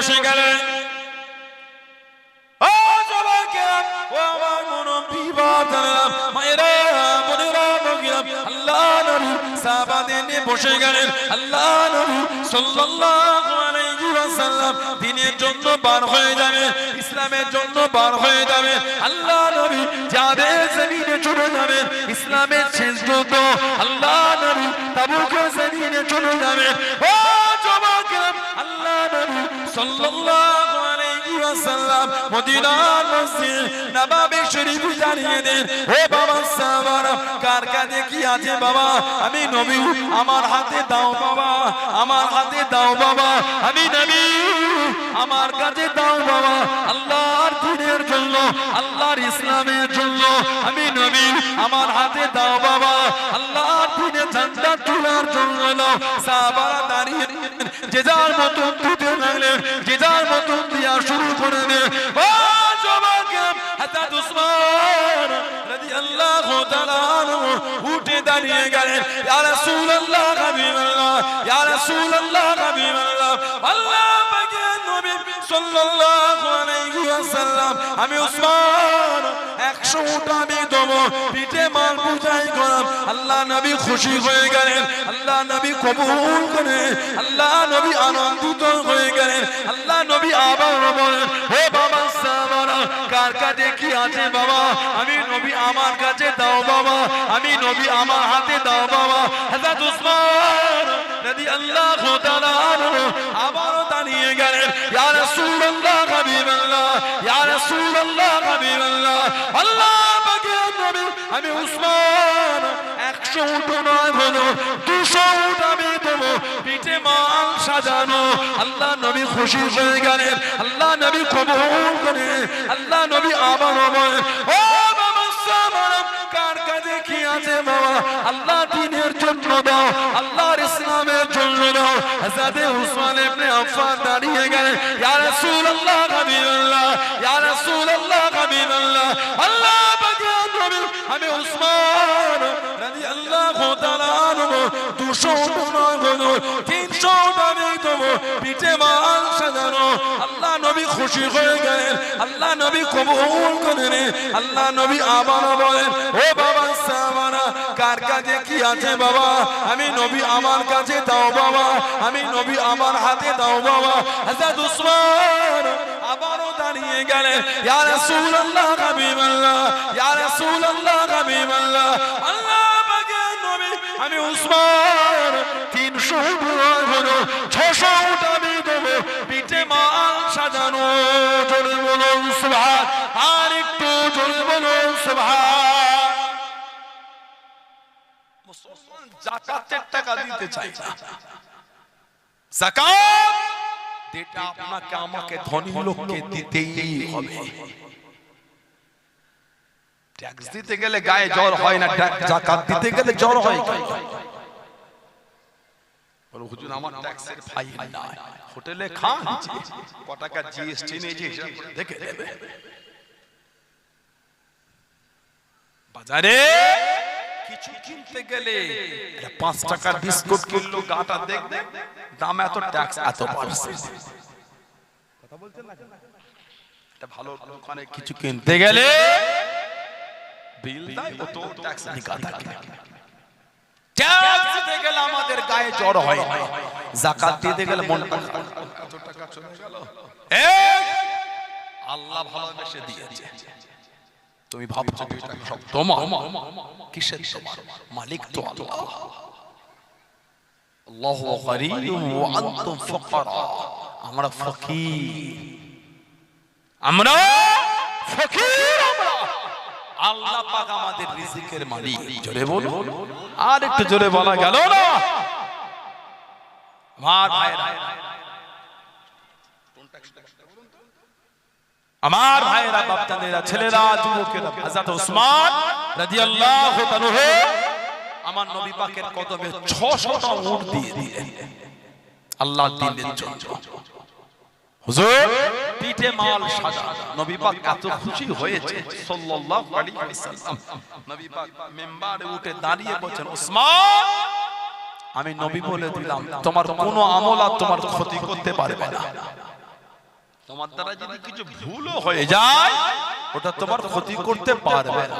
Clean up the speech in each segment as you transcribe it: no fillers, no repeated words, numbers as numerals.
বসে গেলেন। ও যুবকেরা, ও আমার মুরব্বি বাবারা, মায়েরা, বোনেরা, বগিরা, আল্লাহ নবী সাহাবাদের নিয়ে বসে গেলেন। আল্লাহ নবী সাল্লাল্লাহু আলাইহি ওয়াসাল্লাম দ্বীনের জন্য বার হয়ে যাবে, ইসলামের জন্য বার হয়ে যাবে। আল্লাহ নবী যাদের জমিনে চলে যাবেন, ইসলামের শেষ যুদ্ধ, আল্লাহ নবী তাবুকের জমিনে চলে যাবেন। ও যুবকেরা, আল্লাহ নবী সাল্লাল্লাহু আলাইহি ওয়াসাল্লাম মদিনার মসজিদ নববী শরীফ জানিয়ে দেন, ও বাবা সাহাবারা, কার কাছে কি আছে বাবা? আমি নবী, আমার হাতে দাও বাবা, আমার হাতে দাও বাবা। আমি নবী, আমার কাছে দাও বাবা। আল্লাহর দ্বীনের জন্য, আল্লাহর ইসলামের জন্য আমি নবী, আমার হাতে দাও বাবা। আল্লাহর দ্বীনে ঝান্ডা তোলার জন্য নাও। সাহাবারা দাঁড়িয়ে যে যার মতন দিতে লাগলেন, যে যার মতন দিয়া শুরু করে দেন। ও যুবকেরা, হযরত উসমান রাদিয়াল্লাহু তাআলা আনহু উঠে দাঁড়িয়ে গেলেন। ইয়া রাসূলুল্লাহ, হাবিবাল্লাহ, ইয়া রাসূলুল্লাহ, হাবিবাল্লাহ, আল্লাহ পাকের নবী সাল্লাল্লাহু আলাইহি ওয়াসাল্লাম, আমি উসমান 100 উট আমি দেবো, পিঠে মাল বুঝাই করাম। আল্লাহ নবী খুশি হয়ে গেলেন, আল্লাহ নবী কবুল করেন, আল্লাহ নবী আনন্দিত হয়ে গেলেন। আল্লাহ নবী আবার বলেন, হে বাবা সাহাবারা, কার কাছে কি আছে বাবা? আমি নবী, আমার কাছে দাও বাবা। আমি নবী, আমার হাতে দাও বাবা। হযরত উসমান রাদিয়াল্লাহু তাআলা আনহু আবারও দাঁড়িয়ে গেলেন। ইয়া রাসূলুল্লাহ, হাবিবাল্লাহ, ইয়া রাসূলুল্লাহ, হাবিবাল্লাহ, আল্লাহ পাকের নবী, আমি উসমান 100 উট নয় বলো, 200 উট আমি দেবো, পিঠে মাল সাজানো। আল্লাহ নবী খুশি হয়ে গেলেন, আল্লাহ নবী কবুল করেন। আল্লাহ নবী আবারও বলেন, ও বাবা সাহাবারা, কার কাছে কি আছে বাবা? আল্লাহ দ্বীনের জন্য দাও, আল্লাহর ইসলামের জন্য দাও। হযরত উসমান ইবনে আফফান দাঁড়িয়ে গেলেন। ইয়া রাসূলুল্লাহ, হাবিবাল্লাহ, ইয়া রাসূলুল্লাহ, হাবিবাল্লাহ, আল্লাহ পাকের নবী, আমি উসমান রাদিয়াল্লাহু তাআলা আনহু 200 উট নয় বলো, 300 উট আমি দেবো, পিঠে মাল সাজানো। আল্লাহ নবী খুশি হয়ে গেলেন, আল্লাহ নবী কবুল করেন। আল্লাহ নবী আবারও বলেন, ও বাবা সাহাবারা, কার কাছে কি আছে বাবা? আমি নবী, আমার কাছে দাও বাবা। আমি নবী, আমার হাতে দাও বাবা। হযরত উসমান আবারও দাঁড়িয়ে গেলেন। ইয়া রাসূলুল্লাহ, হাবিবাল্লাহ, ইয়া রাসূলুল্লাহ, হাবিবাল্লাহ, আল্লাহ পাকের নবী, আমি উসমান 300 উট হলো, 600 উট আমি দেবো, পিঠে মাল সাজানো। জোরে বলুন সুবহান, আর একটু জোরে বলুন সুবহান। মুসলমান যাকাতের টাকা দিতে চায় না। যাকাত যেটা আপনাকে আমাকে ধনী লোককে দিতেই হবে। ট্যাক্স দিতে গেলে গায়ে জ্বর হয় না, যাকাত দিতে গেলে জ্বর হয়। বলো হুজুর, আমার ট্যাক্সের ফাইল নাই, হোটেলে খান, ক টাকা জিএসটি নিয়েছে হিসাব করে দেখে দেবে। বাজারে কিছু কিনতে গেলে 5 টাকার বিস্কুট কিনলো, গাটা দেখবে দাম এত, ট্যাক্স এত পার্সেন্ট। কথা বলছেন না? এটা ভালো দোকানে কিছু কিনতে গেলে বিল দেয়, ও তো ট্যাক্স নিকা থাকে। ট্যাক্স দিতে গেলে আমাদের গায়ে জ্বর হয়, যাকাত দিতে গেলে মনটা এত টাকা চলে গেল। আল্লাহ ভালোবেসে দিয়েছে, তুমি ভাবছো এটা সব তোমার? কিসের তোমার? মালিক তো আল্লাহ। আল্লাহু গনিয়্যুম ওয়া আনতুম ফুকারা। আমরা ফকির, আমরা ফকির, আমরা। আল্লাহ পাক আমাদের রিজিকের মালিক। জোরে বলুন, আর একটু জোরে বলা গেল না? আমার ভাইরা, আমার ভাইরা, বাপজানেরা, ছেলেরা, যুবকেরা, হযরত উসমান রাদিয়াল্লাহু তাআলা আমার নবী পাকের কদমে 600টা উট দিয়ে দিলেন আল্লাহর দ্বীনের জন্য। হুজুর পিঠে মাল সাজা। নবী পাক এত খুশি হয়েছে সাল্লাল্লাহু আলাইহি ওয়াসাল্লাম, নবী পাক মিম্বারে উঠে দাঁড়িয়ে বলেন, উসমান, আমি নবী বলে দিলাম, তোমার কোনো আমল আর তোমার ক্ষতি করতে পারবে না। তোমার দ্বারা যদি কিছু ভুলও হয়ে যায় ওটা তোমার ক্ষতি করতে পারবে না।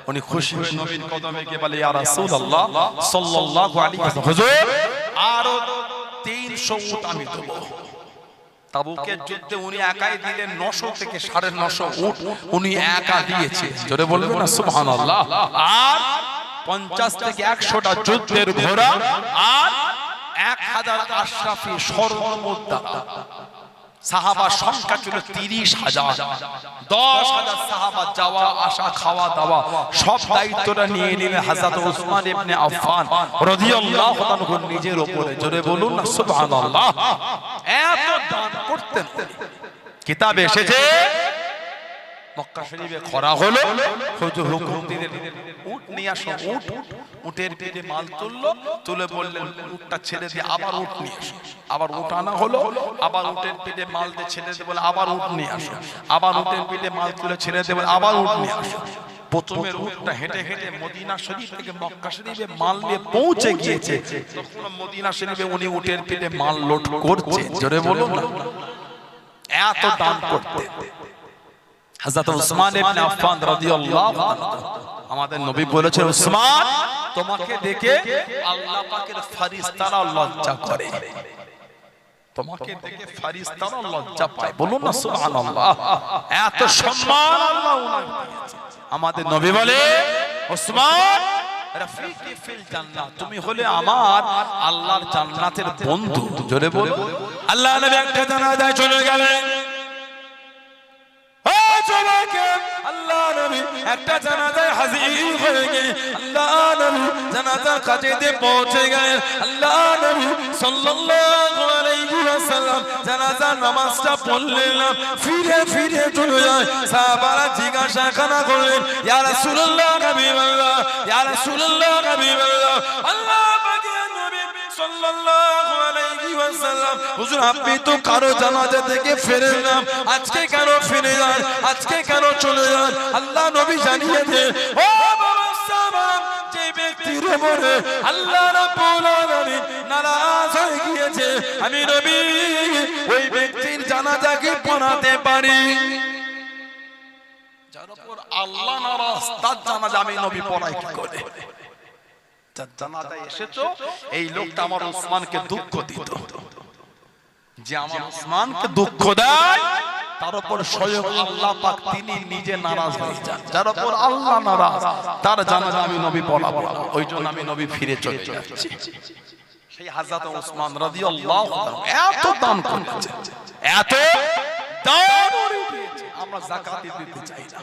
উনি খুশি হয়ে নবীর কদমে গিয়ে বলে ইয়া রাসূলুল্লাহ সাল্লাল্লাহু আলাইহি ওয়াসাল্লাম, হুজুর আরো 300 উট আমি দেব। তাবুকের যুদ্ধে উনি একাই দিলেন 900 থেকে 950 উট উনি একা দিয়েছে, জোরে বলবেন না সুবহানাল্লাহ। আর 50 থেকে 100টা যুদ্ধের ঘোড়া আর 1000 আশরাফি স্বর্ণমুদ্রা। সাহাবার সংখ্যা ছিল 30,000। 10,000 সাহাবা যাওয়া আসা খাওয়া দাওয়া সব দায়িত্বটা নিয়ে নিলেন হযরত উসমান ইবনে আফফান রাদিয়াল্লাহু আনহু নিজের উপরে, জোরে বলুন না সুবহানাল্লাহ। এত দান করতেন। কিতাবে এসেছে মক্কা শরীফে খরা হলো, হুজুর হুকুম দিলেন উট নিয়ে আসো। উটের পেটে মাল তুলে বললেন উটটা ছেড়ে দিয়ে আবার উট নিয়ে আসো। আবার উট আনা হলো, আবার উটের পেটে মাল দিয়ে ছেড়ে দিয়ে বলে আবার উট নিয়ে আসো। আবার উটের পেটে মাল তুলে ছেড়ে দিয়ে বলে আবার উট নিয়ে আসো। প্রথমের উটটা হেঁটে হেঁটে মদিনা শরীফ থেকে মক্কা শরীফে মাল নিয়ে পৌঁছে গিয়েছে, তখন মদিনা শরীফে উনি উটের পেটে মাল লোড করছে, জোরে বলুন না। এত দান করতে হযরত উসমান ইবনে আফফান রাদিয়াল্লাহু আনহু, আমাদের নবী বলেছেন উসমান তোমাকে দেখে আল্লাহ পাকের ফেরেশতারা লজ্জা করে, তোমাকে দেখে ফেরেশতারা লজ্জা পায়, বলুন না সুবহানাল্লাহ। এত সম্মান আল্লাহ ওনাকে দিয়েছে। আমাদের নবী বলে উসমান রাফিকি ফিল জান্নাহ, তুমি হলে আমার আল্লাহর জান্নাতের বন্ধু, জোরে বলো। আল্লাহ নবী একটা জানাজায় চলে গেলেন। আল্লাহ নবী একটা জানাজায় হাজির হয়ে গেলেন। আল্লাহ নবী জানাজার কাছে পৌঁছে গেলেন। আল্লাহ নবী সাল্লাল্লাহু আলাইহি ওয়াসাল্লাম জানাজার নামাজটা পড়লেন, ফিরে ফিরে চলে যায়। সাহাবারা জিজ্ঞাসা করলেন ইয়া রাসূলুল্লাহ হাবিবাল্লাহ, ইয়া রাসূলুল্লাহ হাবিবাল্লাহ, আল্লাহ পাকের নবী সাল্লাল্লাহু আলাইহি ওয়াসাল্লাম, হুজুর আপনি তো কারো জানাজা থেকে ফিরে এলেন, আজকে কেন ফিরে যান, আজকে কেন চলে যান? আল্লাহ নবী জানিয়ে দেন ও বাবা সাহাবারা, যে ব্যক্তির উপরে আল্লাহ রাব্বুল আলামিন নারাজ হয়ে গিয়েছে আমি নবী ওই ব্যক্তির জানাজাকে পড়াতে পারি। যার উপর আল্লাহ নারাজ তার জানাজা আমি নবী পড়াই কি করে? জানাজায় এসেছো, এই লোকটা আমার উসমানকে দুঃখ দিত, যে আমার উসমানকে দুঃখ দেয় তার উপর স্বয়ং আল্লাহ পাক তিনি নিজে নারাজ হয়ে যান। যার উপর আল্লাহ নারাজ তার জানাজা আমি নবী পড়াবো না, ওই জন্য আমি নবী ফিরে চলে যাচ্ছি। সেই হযরত উসমান রাদিয়াল্লাহু আনহু এত দান করেছে, এত দান করেছে, আমরা যাকাত দিতে চাই না।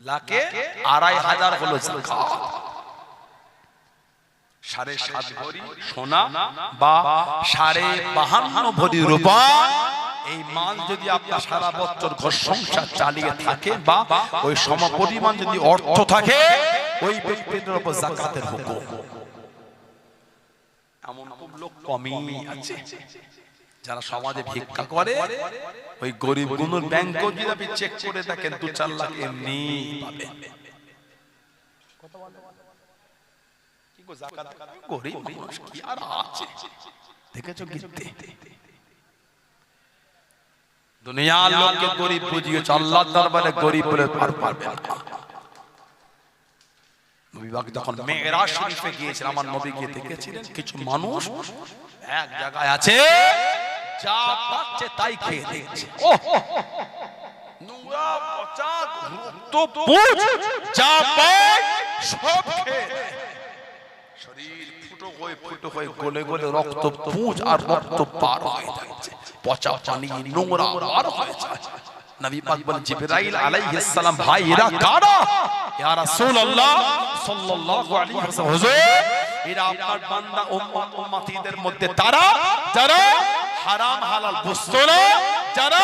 লাখে 2500 হলো যাকাত। 7.5 ভরি সোনা বা 52.5 ভরি রূপা, এই মাল যদি আপনার সারা বছর ঘর সংসার চালিয়ে থাকে বা ওই সমপরিমাণ যদি অর্থ থাকে, ওই ব্যক্তির উপর যাকাতের হুকুম। এমন খুব লোক কমই আছে যারা সমাজে ভিক্ষা করে, ওই গরিব গুলোর ব্যাংকও যদি আপনি চেক করে দেখেন 2-4 লাখ এমনি পাবে। কি গো যাকাত গরিব মানুষ কি আর আছে, দেখেছো গিতে দুনিয়ার লোককে গরিব বুঝিয়েছে, আল্লাহর দরবারে গরিব বলে পার পারবে না। নবী পাক যখন মেরাজ শরীফে গিয়েছিলেন, আমার নবী গিয়ে দেখেছিলেন কিছু মানুষ এক জায়গায় আছে, যা পাচ্ছে তাই খেয়ে দিচ্ছে। নোংরা পচা রক্ত পুঁজ যা পায় সব খেয়ে, শরীর ফুটো হয়ে গলে গলে রক্ত পুঁজ আর রক্ত পার হয়ে যাচ্ছে, পচা পানি নোংরা পার হয়ে যায়। নবী পাক বলেন জিবরাইল আলাইহিস সালাম, ভাই এরা কারা? ইয়া রাসূলুল্লাহ সাল্লাল্লাহু আলাইহি ওয়াসাল্লাম, হুজুর এরা আপনার বান্দা উম্মতিদের মধ্যে তারা যারা হারাম হালাল বুঝতো না, যারা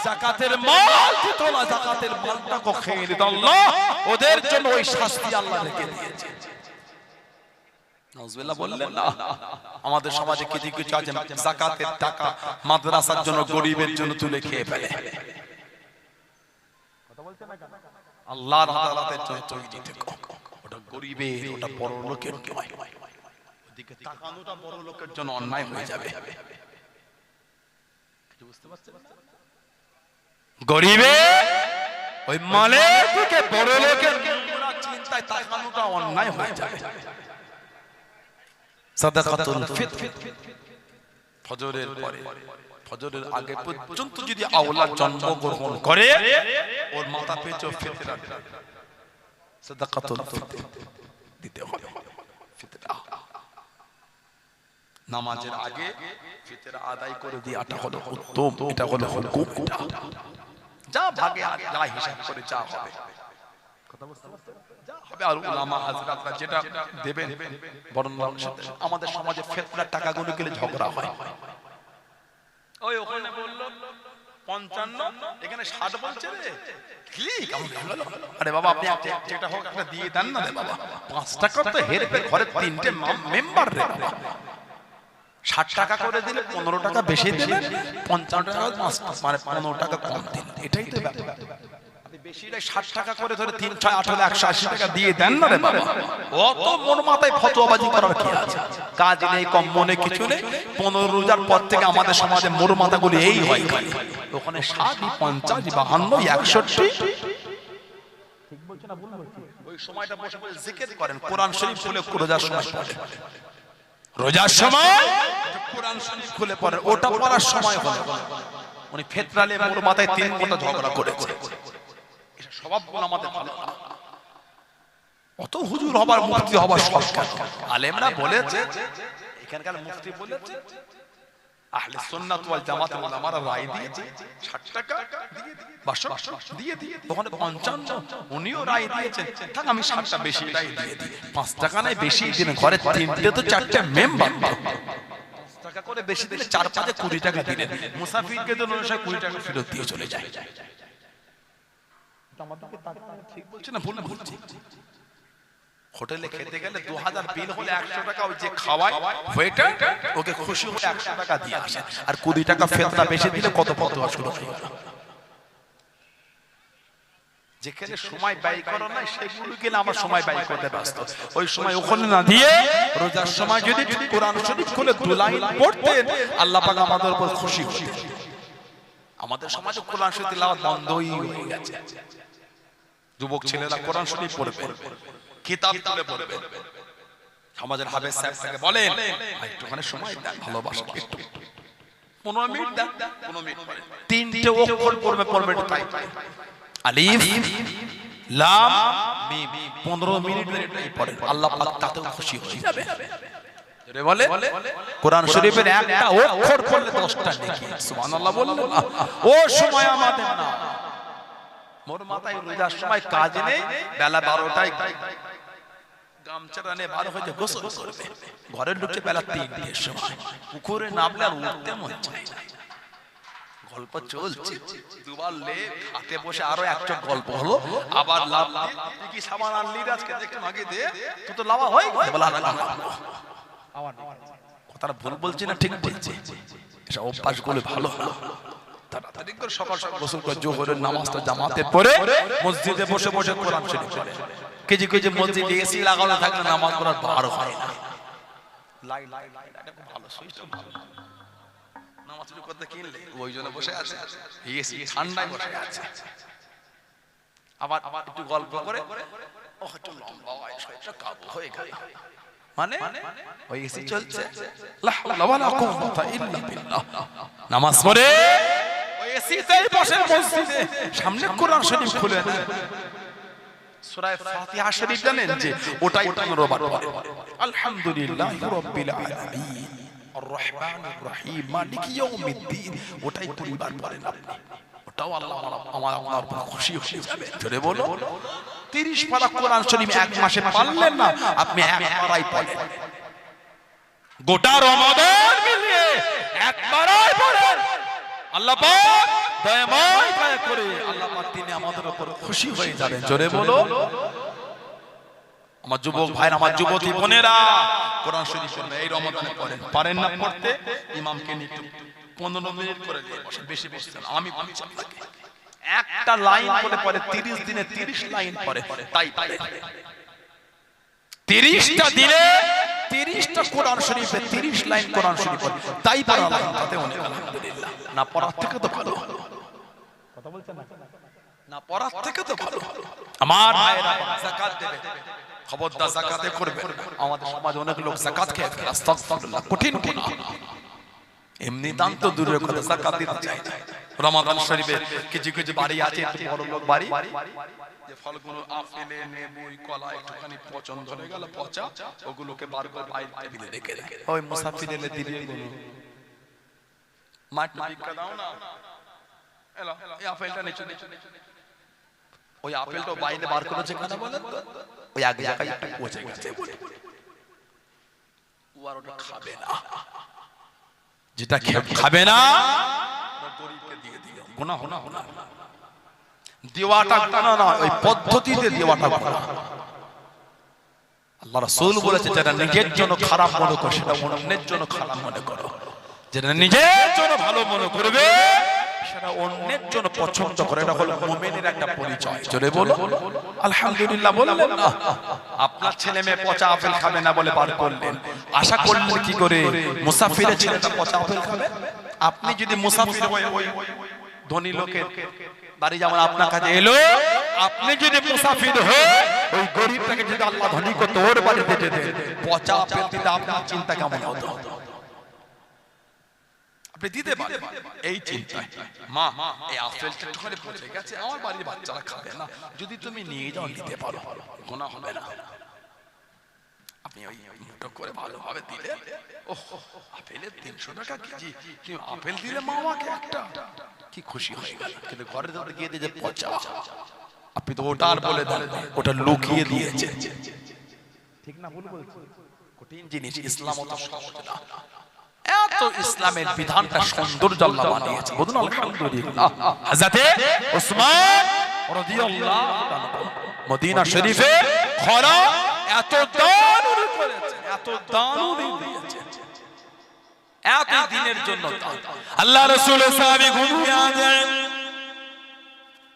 যাকাতের মাল দিত না, যাকাতের মালটাকে খেয়ে নিত, আল্লাহ ওদের জন্য ওই শাস্তি আল্লাহ রেখে দিয়েছে। নাউজুবিল্লাহ বললেন না। আমাদের সমাজে কিছু কিছু আছে যাকাতের টাকা মাদ্রাসার জন্য গরিবের জন্য তুলে খেয়ে ফেলে। কথা বলছেন না কেন? আল্লাহর আদালতের জন্য তৈরি থেকো, ওটা গরিবের, ওটা বড় লোকের নয়। ওদিকে তাকানোটা বড় লোকের জন্য অন্যায় হয়ে যাবে। বুঝতে পারছেন? গরিবে ওই মালের দিকে বড় লোকের চিন্তায় তাকানোটা অন্যায় হয়ে যাবে। সাদাকাতুল ফিতর, ফজরের পরে, ফজরের আগে পর্যন্ত যদি আওলাদ জন্মগ্রহণ করে ওর মাথা পেছনে ফিতরা সাদাকাতুল ফিতর দিতে হবে। ফিতরা নামাজের আগে ফিতরা আদায় করে দেওয়াটা হলো উত্তম, এটা হলো হুকুম। যা ভাগে যা হিসাব করে যা হবে কথা বুঝতে পারছেন, যা হবে। আর উলামা হাজরাতরা যেটা দেবেন বর্ণনার সাথে। আমাদের সমাজে ফিতরার টাকাগুলো গেলে ঝগড়া হয়। ওই ওখানে বললো 55, এখানে 60 বলছে রে, ঠিক আরে বাবা আপনি যেটা হোক একটা দিয়ে দেন না রে বাবা। 5 টাকা তো হেরফের, ঘরে 3টে মেম্বার রে বাবা। 60 টাকা করে দিলে 15 টাকা বেশি দিলেন, 55 টাকা মানে 15 টাকা কম দিন, এটাই তো ব্যাপার। আপনি বেশিটা 60 টাকা করে ধরে 3 6 8 হলে 180 টাকা দিয়ে দেন না রে বাবা। অত মন মাথায় ফতোয়াবাজি করার কি আছে? কাজ নেই, কম মনে কিছু নেই। 15 রোজার পর থেকে আমাদের সমাজে মোর মাথাগুলি এই হয় খালি। ওখানে 60 50 52 61, ঠিক বলছ না ভুল বলছি? ওই সময়টা বসে বসে জিকির করেন, কোরআন শরীফ খুলে রোজার সময় পড়েন। রোজার সময় কোরআন শরীফ খুলে পড়েন, ওটা পড়ার সময় হলো উনি ফিতরালে মোর মাথায় 3 ঘন্টা ঝগড়া করেছে। এটা স্বভাবগুলো আমাদের ভালো না। অত হুজুর হবার, মুফতি হবার সরকার আলেমরা বলেছে, এখানকার মুফতি বলেছে, আহলে সুন্নাত ওয়াল জামাতের উলামারা রায় দিয়েছে 60 টাকা দিয়ে দিয়ে ওখানে 55, উনিও রায় দিয়েছেন। থাক আমি 60টা বেশি রায় দিয়ে দিই, 5 টাকা নাই বেশি দিন, ঘরে 3টে তো 4টে মেম্বার, 5 টাকা করে বেশি দিলে 4 5 20 টাকা দিলেন। মুসাফিরকে তো 20 টাকা ফেরত দিয়ে চলে যায়। আমাদেরকে ঠিক বলছি না ভুল বলছি? হোটেলে খেতে গেলে 2000 বিল হলে 100 টাকা ওই যে খাওয়ায় ওয়েটার ওকে খুশি হলে 100 টাকা দিয়ে আসে, আর 20 টাকা ফেতরা বেশি দিলে কত ফতোয়া শুরু হয়ে গেল। যেখানে সময় ব্যয় করা নাই সেগুলো গেলে আমার সময় ব্যয় করতে ব্যস্ত, ওই সময় ওখানে না দিয়ে রোজার সময় যদি কোরআন শরীফ খুলে 2 লাইন পড়তেন আল্লাহ পাক আমাদের উপর খুশি হতেন। আমাদের সমাজে কোরআন শরীফ তিলাওয়াত বন্ধই হয়ে গেছে। যুবক ছেলেরা কোরআন শরীফ পড়বে, কিতাব তুলে পড়বে। সমাজের হাফেজ সাহেবকে বলেন একটুখানি সময় দেন, ভালোবাসা একটু 15 মিনিট দেন, 15 মিনিট পড়ে 3টে অক্ষর পড়বে তাই আলিফ লাম মিম, 15 মিনিট এটাই পড়েন, আল্লাহ পাক তাতেও খুশি হয়ে যাবে। জোরে বলে কোরআন শরীফের একটা অক্ষর পড়লে 10টা নেকি। সুবহানাল্লাহ বললেন। ও সময় আমাদের না, মোর মাথায় রোজার সময় কাজ নেই, বেলা 12টায় গামছা টানে বার হয়ে গোসল করবে, ঘরের ঢুকছে বেলা 3টের সময়, পুকুরে নামলে আর উঠতে মন চায় না। গল্প চলছে, দুবার লে হাতে বসে আরো একটা গল্প হলো, আবার লাভ তুই কি সামান আনলি আজকে দেখতে মাগে দে, তুই তো লাভা হয়ে গেল বলা না। কথাটা ভুল বলছি না ঠিক বলছি? এসব অভ্যাসগুলো ভালো না। তাড়াতাড়ি করে সকাল সকাল গোসল করে জোহরের নামাজটা জামাতে পড়ে মসজিদে বসে বসে কোরআন শরীফ পড়ে। কেজি কেজি মসজিদে এসি লাগানো থাকলে নামাজ পড়ার বার হয় না। লাইট এটা খুব ভালো, সুইচটা ভালো। নামাজ শুরু করতে কিনলে ওই জন্য বসে আছে, এসি ঠান্ডায় বসে আছে। আবার একটু গল্প করে ও একটু লম্বা হয়, শরীরটা কাবু হয়ে গেল, মানে ওই এসি চলছে, লা হাওলা ওয়ালা কুওয়াতা ইল্লা বিল্লাহ। নামাজ পড়ে ওই এসিতেই বসে মসজিদে সামনে কোরআন শরীফ খুলে দেন, সূরা ফাতিহা শরীফ জানেন যে ওটাই 15 বার পড়ে। আলহামদুলিল্লাহি রাব্বিল আলামিন আর রহমানির রহিম মালিকি ইয়াউমিদ্দিন, ওটাই 20 বার পড়েন আপনি, ওটাও আল্লাহ আমার উপর খুশি হয়ে যাবে। জোরে বলো 30 পারা কোরআন শরীফ এক মাসে পারলেন না, আপনি এক পারাই পড়েন, গোটা রমাদান মিলিয়ে একবারই পড়েন, আল্লাহ পাক দয়াময় দয়া করে আল্লাহ পাক তিনি আমাদের উপর খুশি হয়ে যাবেন। জোরে বলো। আমার যুবক ভাই, আমার যুবতী বোনেরা, কোরআন শরীফ এই রমাদানে পড়েন, পারেন না পড়তে ইমামকে নিয়ে 15 মিনিট করে বসেন, বেশি বেশি না, আমি বলছি আপনাকে একটা লাইন পড়ে পড়ে 30 দিনে 30 লাইন পড়ে, তাই পারে 30টা দিনে 30 30টা কোরআন শরীফে 30 লাইন কোরআন শরীফ তাই পড়া লাগে, তাতে অনেক আলহামদুলিল্লাহ। না পড়ার থেকে তো ভালো, কথা বলছেন না, না পড়ার থেকে তো ভালো। আমার ভাইরা যাকাত দেবে, খবরদার যাকাতে করবে। আমাদের সমাজে অনেক লোক যাকাত খেয়ে ফেলে, আস্তাগফিরুল্লাহ, কঠিন গুনাহ। এমনি দান তো দূরের কথা, যাকাত দিতে চাই না। রমাদান শরীফে কিছু কিছু বাড়ি আছে, একটু বড় লোক বাড়ি, যে ফলগুলো আপেলে লেবু কলা একটুখানি পছন্দ হয়ে গেল পচা, ওগুলোকে বার করে বাইরে টেবিলে রেখে রেখে ওই মুসাফির এলে দিলে গুলো মাঠ ভিক্ষা দাও না, এলো এই আপেলটা নিচে নিচে, ওই আপেলটা বাইরে বার করেছে কেন বলেন তো, ওই আগে জায়গায় একটা পচে গেছে বলে ও আর ওটা খাবে না, যেটা খাবে না গরিবকে দিয়ে দিও। গুনাহ না, দেওয়াটা গুনাহ না, ওই পদ্ধতিতে দেওয়াটা গুনাহ। আল্লাহ রাসূল বলেছে, যারা নিজের জন্য খারাপ মনে করে সেটা অন্যের জন্য খারাপ মনে করো, যেটা নিজের জন্য ভালো মনে করবে সেটা অন্যের জন্য পছন্দ করে। এটা হলো মুমিনের একটা পরিচয়। জোরে বলো আলহামদুলিল্লাহ। বললেন না আপনার ছেলে মেয়ে পচা আপেল খাবে না বলে বার করলেন, আশা করলেন কি করে মুসাফিরের ছেলেটা পচা আপেল খাবে? আপনি যদি মুসাফির হয়ে ওই ধনী লোকের বাড়ি যেমন আপনার কাছে এলো, আপনি যদি মুসাফির হয়ে ওই গরিবটাকে যদি আল্লাহ ধনী করতে ওর বাড়িতে যেতে পচা আপেল দিতে আপনার চিন্তা কেমন হতো? আপনি দিতে পারেন এই চিন্তায়, মা এই আপেলটা একটুখানি পচে গেছে, আমার বাড়ির বাচ্চারা খাবে না, যদি তুমি নিয়ে যাও নিতে পারো, গুনাহ হবে না। আপনি ওই মুটো করে ভালোভাবে দিলে, ওহ আপেলের 300 টাকা কেজি, তুমি আপেল দিলে মা আমাকে একটা, কি খুশি হয়ে গেল। কিন্তু ঘরে তো গিয়ে দিয়ে পচা, আপনি তো ওটা আর বলে দেন, ওটা লুকিয়ে দিয়েছে, ঠিক না? ভুল বলছি, কঠিন জিনিস। ইসলাম অত সহজ না, এত ইসলামের বিধানটা সৌন্দর্য আল্লাহ বানিয়েছে। বলুন আলহামদুলিল্লাহ। হযরতে ওসমান রাদিয়াল্লাহু তাআলা মদিনা শরীফে খরা এত দান করেছেন, এত দান দিয়েছেন, এত দিনের জন্য আল্লাহ রাসূল সাহাবী ঘুমিয়ে আছেন,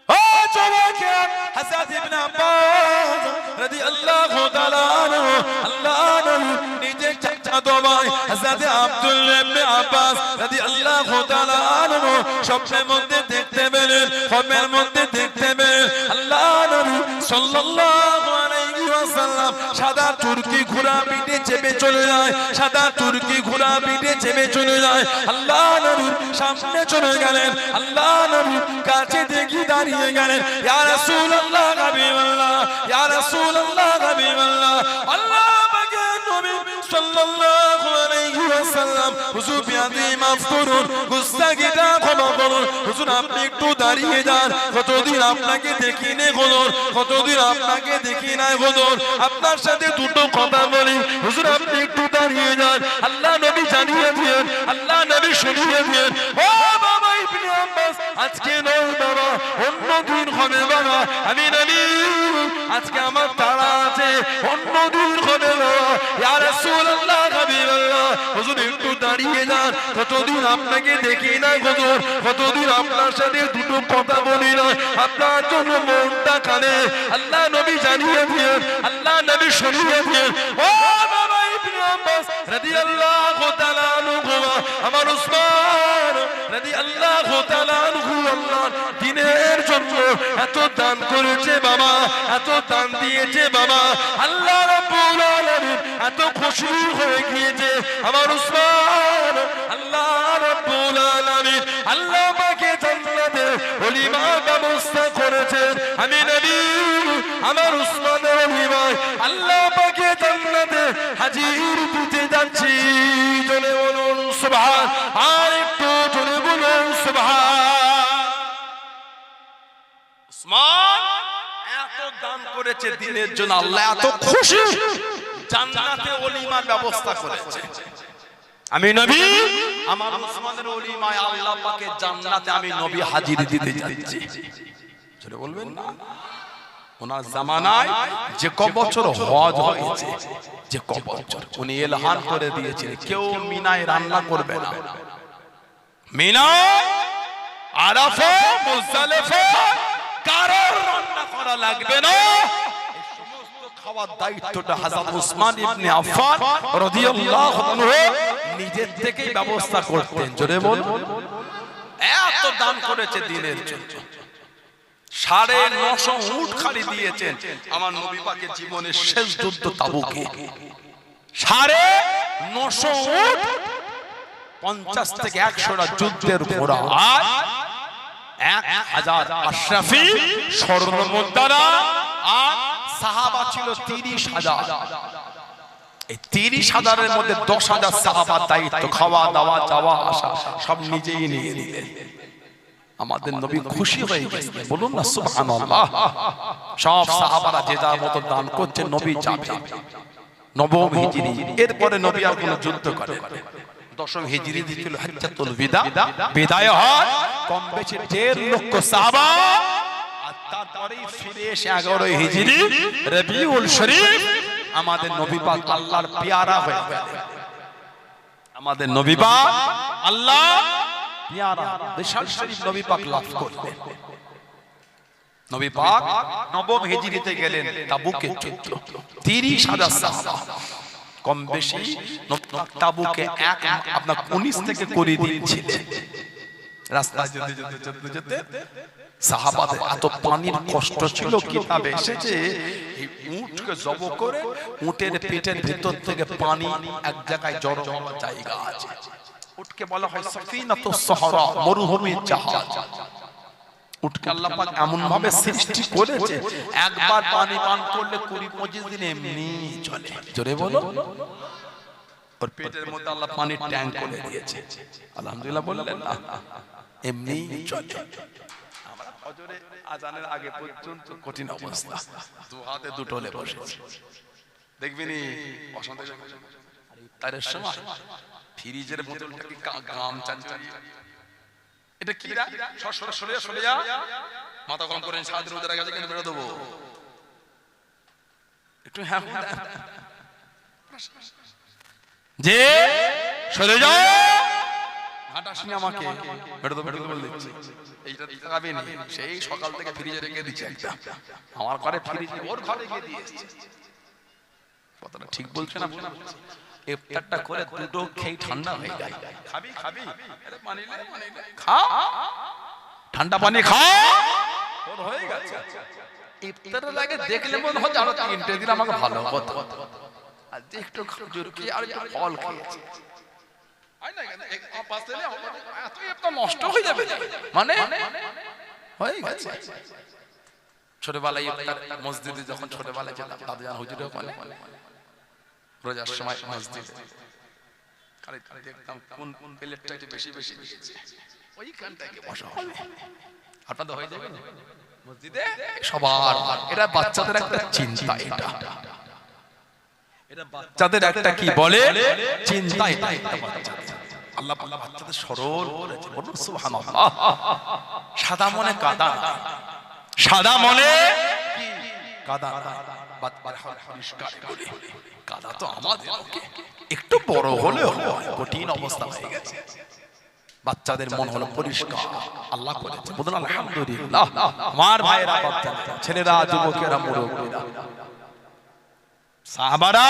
ও জওয়াকে হযরত ইবনে আব্বাস রাদিয়াল্লাহু তাআলা আনহু আল্লাহ নবী নিজে চাচা ভাই হযরত আব্দুল্লাহ ইবনে আব্বাস রাদিয়াল্লাহু তাআলা আনহু স্বপ্নের মধ্যে দেখতে পেলেন, স্বপ্নের মধ্যে দেখতে পেলেন আল্লাহ নবী সাল্লাল্লাহু আলাইহি ওয়াসাল্লাম সাদা তুর্কি ঘোড়া পিঠে চেপে চলে যায়, সাদা তুর্কি ঘোড়া পিঠে চেপে চলে যায়, আল্লাহ নবীর সামনে চলে গেলেন, আল্লাহ নবীর কাছে দেখি দাঁড়িয়ে গেলেন, ইয়া রাসূলুল্লাহ হাবিবাল্লাহ, ইয়া রাসূলুল্লাহ হাবিবাল্লাহ, আল্লাহ পাকের নবী সাল্লাল্লাহু আলাইহি ওয়াসাল্লাম, হুজুর বিয়াদি মাফ করুন, গুস্তাখিটা ক্ষমা করুন, হুজুর আপনি একটু দাঁড়িয়ে যান, কতদিন আপনাকে দেখি নে হুজুর, কতদিন আপনাকে দেখি নাই হুজুর, আপনার সাথে দুটো কথা বলি, হুজুর আপনি একটু দাঁড়িয়ে যান। আল্লাহ নবী জানিয়ে দিয়েন, আল্লাহ নবী শুনিয়ে দিয়েন, ও বাবা ইবনে আব্বাস আজকে নয় বাবা, অন্য দিন হবে বাবা, আমি নবী আজকে আমার তাড়া আছে, অন্য দিন হবে বাবা, ইয়া রাসূলুল্লাহ হাবিবাল্লাহ, হুজুর একটু দাঁড়িয়ে যান, কতদিন আপনাকে দেখি না হুজুর, কতদিন আপনার সাথে দুটো কথা বলি না, আপনার জন্য মনটা কানে। আল্লাহ নবী জানিয়ে দিয়েন, আল্লাহ নবী শুনিয়ে দিয়েন, ও বাবা ইবনে আব্বাস রাদিয়াল্লাহু তাআলা আনহু, আমার উসমান রাদিয়াল্লাহু তাআলা আনহু আল্লাহ দ্বীনের জন্য এত দান করেছে বাবা, এত দান দিয়েছে বাবা, আল্লাহ রাব্বুল আলামিন এত খুশি হয়ে গিয়েছে আমার উসমান, আল্লাহ রাব্বুল আলামিন আল্লাহ পাকে জান্নাতে ওলিমার ব্যবস্থা করেছেন, আমি নবী আমার উসমানের ওলিমা আল্লাহ পাকে জান্নাতে হাজির দিতে যাচ্ছি। জোরে বলুন সুবহান, আর একটু জোরে বলুন সুবহান। উসমান এত দান করেছে দ্বীনের জন্য, আল্লাহ এত খুশি, জান্নাতে ওলিমার ব্যবস্থা করেছে। আমি নবী আমার উসমানের ওলিমায় আল্লাহ পাকে জান্নাতে আমি নবী হাজির দিতে যাচ্ছি। জোরে বলবেন না? ওনার জামানায় যে ক বছর হজ হয়েছে, যে ক বছর উনি এলহান করে দিয়েছেন কেউ মিনায় রান্না করবে না, মিনা আরাফা মুজদালিফা কারোর রান্না করা লাগবে না, এই সমস্ত খাওয়ার দায়িত্বটা হযরত উসমান ইবনে আফফান রাদিয়াল্লাহু আনহু নিজের থেকেই ব্যবস্থা করতেন। জোরে বল, এত দান করেছে দিনের জন্য, 950 উট খালি দিয়েছেন আমার নবী পাকের জীবনের শেষ যুদ্ধ তাবুকে। 950 উট, 50 থেকে 100টা যুদ্ধের ঘোড়া, আর 1000 আশরাফি স্বর্ণ মুদ্রা, আর সাহাবা ছিল 30,000। এই 30,000-এর মধ্যে 10,000 সাহাবার দায়িত্ব, খাওয়া দাওয়া যাওয়া আসা সব নিজেই নিয়ে নিলেন। আমাদের নবী খুশি হয়ে গেছেন, বলুন না সুবহানাল্লাহ। সব সাহাবারা যে যার মতো দান করছে, নবী যাবে নবম হিজরি। এরপরে নবী আর কোনো যুদ্ধ করেন। দশম হিজরি ছিল হাজ্জাতুল বিদা, বিদায় হয় কম বেশি 1.5 লক্ষ সাহাবা। আর তারপরেই ফিরে এসে 11 হিজরি রবিউল শরীফ আমাদের নবী পাক আল্লাহর পেয়ারা হয়ে গেলেন। আমাদের নবী পাক আল্লাহ পেয়ারা বিশাল শরীফ নবী পাক লাভ করলেন। নবী পাক নবম হিজরিতে গেলেন তাবুকে যুদ্ধ, 30,000 সাহাবা কম বেশি তাবুকে আপনার 19 থেকে 20 দিন ছিলেন। রাস্তায় যেতে সাহাবাদের এত পানির কষ্ট ছিল, কিতাবে এসেছে উটকে জব করে উটের পেটের ভিতর থেকে পানি এক জায়গায় জড়ো হওয়ার জায়গা আছে। উটকে বলা হয় সাফিনাতুস সাহরা, মরুভূমির জাহাজ। উটকে আল্লাহ পাক এমন ভাবে সৃষ্টি করেছে, একবার পানি পান করলে 20-25 দিন এমনি চলে। জোরে বলো, ওর পেটের মধ্যে আল্লাহ পানির ট্যাঙ্ক করে দিয়েছে। আলহামদুলিল্লাহ বললেন না, এমনি চলে। আমরা ফজরে আজানের আগে পর্যন্ত কঠিন অবস্থা, দু হাতে দুটোলে বসেছি। দেখবেনি বসন্ত তার সময় ফ্রিজের বোতলটাকে গাম চাঞ্চালি, এটা কি রা সরে যা, মাথা গরম করেন, সাদের উদারা গেছে কেন বেরো দেবো একটু, হ্যাঁ যে সরে যাও, হাঁটাসনি আমাকে বেরো দেবো বলে দিচ্ছি। এইটা খাবে না, সেই সকাল থেকে ফ্রিজে রেখে দিচ্ছে একটা, আমার ঘরে ফ্রিজ ওর ঘরে গিয়ে দিয়ে এসেছে। কথাটা ঠিক বলছেন আপনারা? ইফতারটা করে দুটো খেয়ে ঠান্ডা হয়ে যায়। খাবি আরে পানি লে খা, ঠান্ডা পানি খা, ওর হয়ে গেছে। ইফতারের আগে দেখলে মনে হয় আরো 3টে দিন আমাকে ভালো হতো, আর একটু খজুর কি আর একটু ফল খেয়েছি, আই না এক পাঁচ দিলে এত ইফতার নষ্ট হয়ে যাবে, মানে হয়ে গেছে। ছোটবেলায় ইফতার মসজিদে যখন ছোটবেলায় যেতাম, দাদুজান হুজুরের ওখানে রোজার সময় মসজিদে খালি দেখতাম কোন প্লেটটা একটু বেশি দিয়েছে, ওইখানটাকে বসা হবে। আপনাদের হয়ে যাবে মসজিদে সবার, এটা বাচ্চাদের একটা চিন্তা, এটা বাচ্চাদের একটা কি বলে চিন্তা, এটা আল্লাহ পাক বাচ্চাদের সরল করেছে, বলুন সুবহানাল্লাহ। সাদা মনে কাদা, সাদা মনে কাদা, কাদা তো আমাদের একটু বড় হলেও কঠিন অবস্থা হয়ে গেছে। বাচ্চাদের মন হলো পরিষ্কার, আল্লাহ করেছে, বলুন আলহামদুলিল্লাহ। আমার ভাইয়েরা, বাচ্চারা, ছেলেরা, যুবকেরা, মুরব্বীরা, সাহাবারা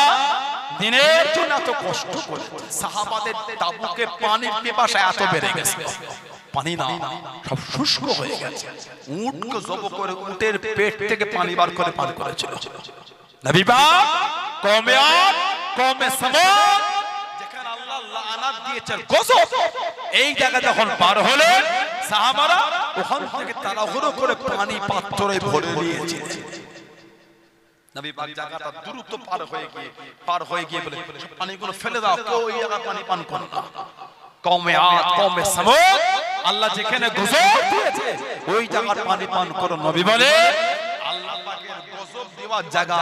দিনের জন্য এত কষ্ট করেছে। সাহাবাদের তাবুকে পানির পিপাসা এত বেড়ে গেছে, পানি না সব শুষ্ক হয়ে গেছে। উটকে জব করে উটের পেট থেকে পানি বার করে পান করেছিল নবী পাক। কওমে আদ, কওমে সামুদ, যেখানে আল্লাহ লানাত দিয়েছেন গজব, এই জায়গা যখন পার হলেন সাহাবারা ওখান থেকে তাড়াহুড়ো করে পানি পাত্রে ভরে নিয়েছে। নবী পাক জায়গাটা দ্রুত পার হয়ে গিয়ে বলে পানিগুলো ফেলে দাও, কেউ এই জায়গা পানি পান করো না। কওমে আদ, কওমে সামুদ, আল্লাহ যেখানে গজব দিয়েছে ওই জায়গার পানি পান করো। নবী বলে আল্লাহ পাকের গজব দেওয়া জায়গা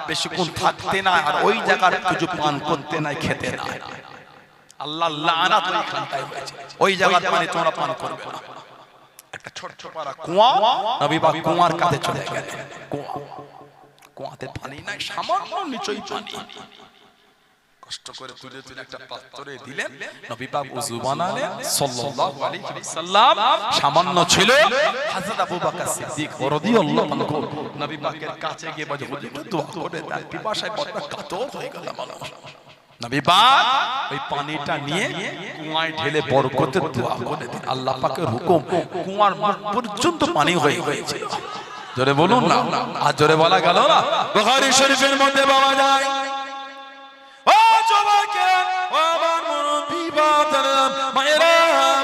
বেশিক্ষণ থাকতে না, আর ওই জায়গার কিছু পান করতে নাই, খেতে না। আল্লাহ লানাত ওইখানটায় হয়েছে, ওই জায়গার পানি তোমরা পান করবে না। একটা ছোট পারা কুয়া, নবী পাক কুয়ার কাছে চলে গেলেন। কুয়াতে পানি নাই, সামান্য নিচই পানি। কষ্ট করে তুলে তুলে একটা পাত্রে দিলেন, নবী পাক ওযু বানালেন সাল্লাল্লাহু আলাইহি ওয়াসাল্লাম। সামান্য ছিল হযরত আবু বকর সিদ্দিক রাদিয়াল্লাহু আনহু নবী পাকের কাছে গিয়ে বলে, হুজুর একটু দোয়া করে দেন, পিপাসায় বড় কাতর হয়ে গেল মানুষ। নবী পাক ওই পানিটা নিয়ে কুয়ায় ঢেলে বরকতের দোয়া করে দিলেন। আল্লাহ পাকের হুকুম, কুয়ার মুখ পর্যন্ত পানি হয়ে গিয়েছিল। জোরে বলুন না, আর জোরে বলা গেল না। বুখারী শরীফের মধ্যে পাওয়া যায়, ও যুবকেরা, ও আমার মুরব্বি বাবারা, মায়েরা,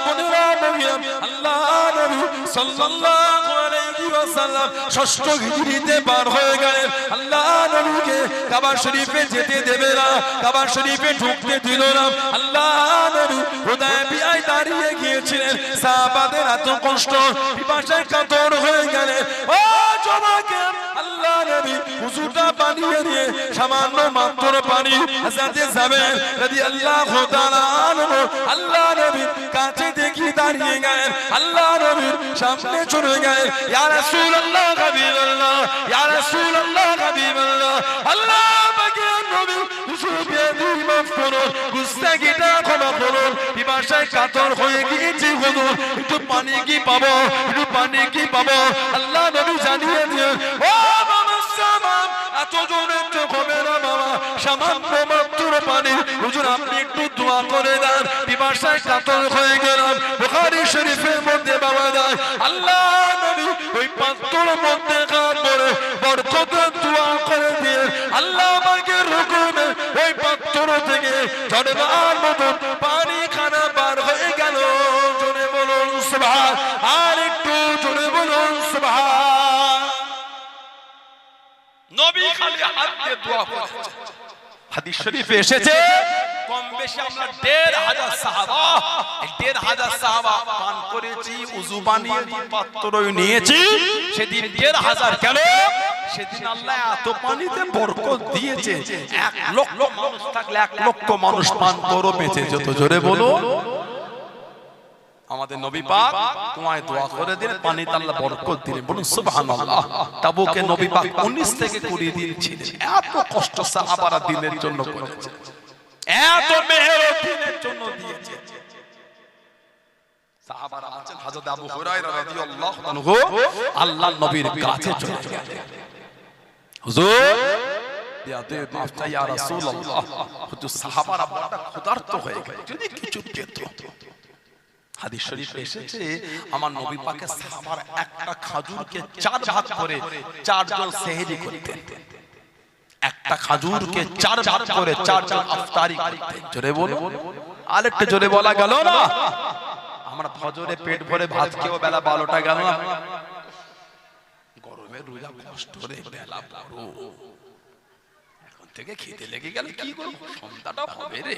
বোনেরা, নবীরা, আল্লাহ নবী সাল্লাল্লাহু আলাইহি ওয়াসাল্লাম ষষ্ঠ হিজরিতে পার হয়ে গেলেন। আল্লাহ নবীকে কাবা শরীফে যেতে দেবে না, কাবা শরীফে ঢুকতে দিল না। আল্লাহ নবী হুদায়বিয়ায় দাঁড়িয়ে গিয়েছিলেন। সাহাবাদের এত কষ্ট, পিপাসায় কাতর হয়ে গেলেন। ও যুবকেরা, আল্লাহ নবী হুজুরটা বানিয়ে দিয়ে সামান্য মাত্র পানি হযরত জাবের রাদিয়াল্লাহু তাআলা আনহু আল্লাহ নবীর কাছে দেখি দাঁড়িয়ে গেলেন। আল্লাহ নবীর সামনে চলে গেলেন। ইয়া রাসূলুল্লাহ, হাবিবাল্লাহ, ইয়া রাসূলুল্লাহ, হাবিবাল্লাহ, আল্লাহ পাকের নবী হুজুরকে দুই মাফ করুন, গুস্তাখিটা ক্ষমা করুন, পিপাসায় কাতর হয়ে গিয়েছি হুজুর, একটু পানি কি পাবো, একটু পানি কি পাবো? আল্লাহ নবী জানিয়ে দিলেন, ও বাবা সামাম, এত জোরে তো হবে না বাবা, সামান্য মাত্র পানি, হুজুর আপনি একটু দোয়া করে দেন, পিপাসায় কাতর হয়ে গেলাম। বুখারী শরীফের মধ্যে পাওয়া যায়, আল্লাহ নবী ওই পাত্রের মধ্যে হাত ধরে বরকতের দোয়া করে দিয়ে আল্লাহ পাকের হুকুমে ওই পাত্র থেকে ঝরনার মতো পানি খানা বার হয়ে গেল। জোরে বলুন সুবহান, আর একটু জোরে বলুন সুবহান। নবী খালি হাত দিয়ে দোয়া করেছেন। হাদিস শরীফে এসেছে, কম বেশি আমরা ১৫০০ সাহাবা, ১৫০০ সাহাবা পান করেছি, ওযু বানিয়ে পাত্র নিয়েছি। সেদিন ১৫০০ কেন? সেদিন আল্লাহ এত পানিতে বরকত দিয়েছে, ১ লক্ষ মানুষ থাকলে ১ লক্ষ মানুষ পান করে বেঁচে যেত। জোরে বলো। আমাদের নবী পাক কুয়ায় দোয়া করে দিলেন, পানিতে আল্লাহ বরকত দিলেন। বলুন সুবহানাল্লাহ। তাবুকে নবী পাক ১৯ থেকে ২০ দিন ছিলেন। এত কষ্ট সাহাবারা দিনের জন্য করেছে, এত মেহেরত দিনের জন্য দিয়েছে। সাহাবারা আছেন হযরত আবু হুরায়রা রাদিয়াল্লাহু আনহু আল্লাহর নবীর কাছে চলে গেলেন। হুজুর ইয়াতে মাফ চাই ইয়া রাসূলুল্লাহ, হুজুর সাহাবারা বড় ক্ষুধার্ত হয়ে গেছে, যদি কিছু পেত। হাদিস শরীফে এসেছে, আমার নবী পাকের সাহাবারা একটা খাজুরকে ৪ ভাগ করে ৪ জন সেহরি করতেন। একটা খাজুরকে ৪ ভাগ করে ৪ জন ইফতারি করতেন। জোরে বলো, আরেকটু জোরে বলা গেল না। আমরা ফজরে পেট ভরে ভাত খেয়েও বেলা ১২টা গেল না। গরমে রোজা কষ্ট করে বেলা বড়, এখন থেকে খেতে লেগে গেল, কি করব, সন্ধ্যাটা হবে রে।